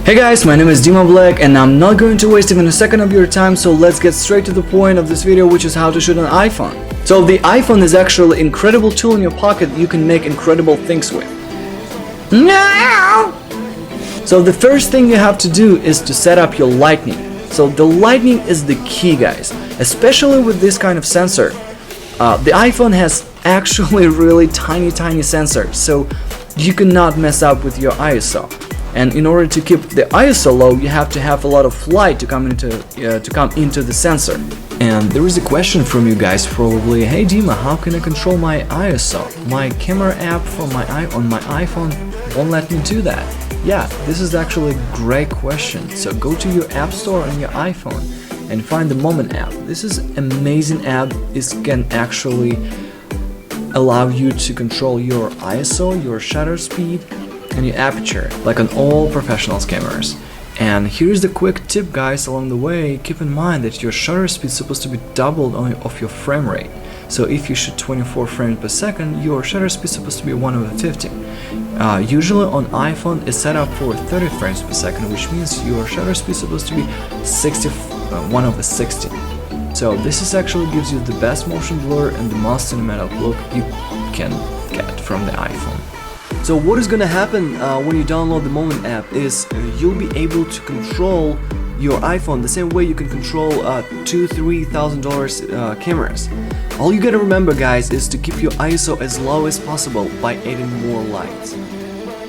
Hey guys, my name is Dima Black and I'm not going to waste even a second of your time, so let's get straight to the point of this video, which is how to shoot an iPhone. So the iPhone is actually an incredible tool in your pocket you can make incredible things with. So the first thing you have to do is to set up your lighting. So the lighting is the key, guys, especially with this kind of sensor. The iPhone has actually really tiny sensor, so you cannot mess up with your ISO. And in order to keep the ISO low, you have to have a lot of light to come into the sensor. And there is a question from you guys probably, hey Dima, how can I control my ISO? My camera app on my iPhone won't let me do that. Yeah, this is actually a great question. So go to your app store on your iPhone and find the Moment app. This is an amazing app. It can actually allow you to control your ISO, your shutter speed, and your aperture, like on all professional cameras. And here's the quick tip, guys, along the way. Keep in mind that your shutter speed is supposed to be doubled of your frame rate. So if you shoot 24 frames per second, your shutter speed is supposed to be 1/50. Usually on iPhone it's set up for 30 frames per second, which means your shutter speed is supposed to be 1/60. So this is actually gives you the best motion blur and the most cinematic look you can get from the iPhone. So what is gonna happen when you download the Moment app is you'll be able to control your iPhone the same way you can control $2,000–3,000 cameras. All you gotta remember, guys, is to keep your ISO as low as possible by adding more lights.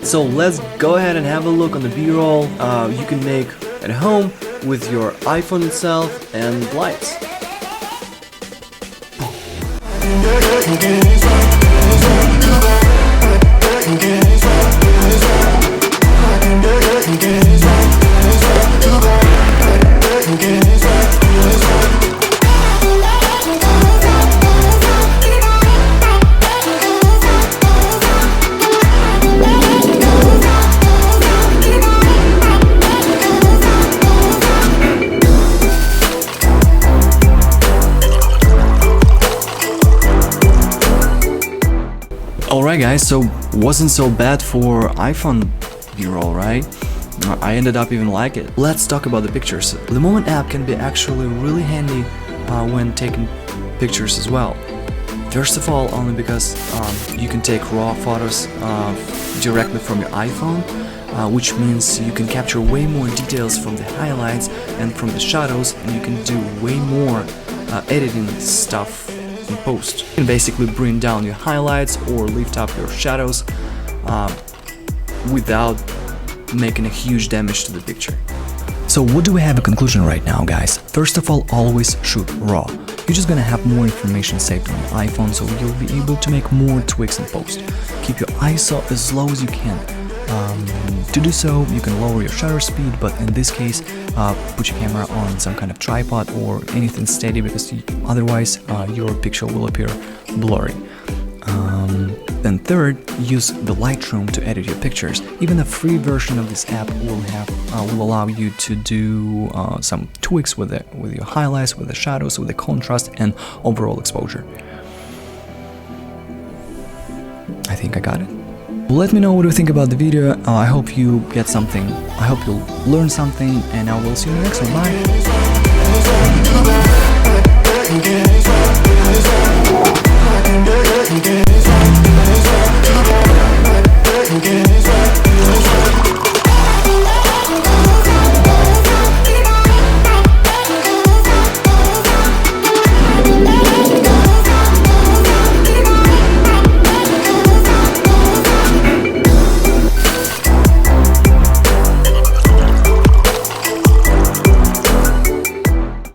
So let's go ahead and have a look on the B-roll you can make at home with your iPhone itself and lights. Alright guys, so wasn't so bad for iPhone B-roll, right? I ended up even like it. Let's talk about the pictures. The Moment app can be actually really handy when taking pictures as well. First of all, only because you can take raw photos directly from your iPhone, which means you can capture way more details from the highlights and from the shadows, and you can do way more editing stuff in post. You can basically bring down your highlights or lift up your shadows without making a huge damage to the picture. So what do we have a conclusion right now, guys? First of all, always shoot raw. You're just gonna have more information saved on your iPhone, so you'll be able to make more tweaks in post. Keep your ISO as low as you can. To do so, you can lower your shutter speed, but in this case, put your camera on some kind of tripod or anything steady, because otherwise your picture will appear blurry. Then third, use the Lightroom to edit your pictures. Even a free version of this app will allow you to do some tweaks with your highlights, with the shadows, with the contrast, and overall exposure. I think I got it. Let me know what you think about the video. I hope you get something. I hope you'll learn something, and I will see you in the next one. Bye.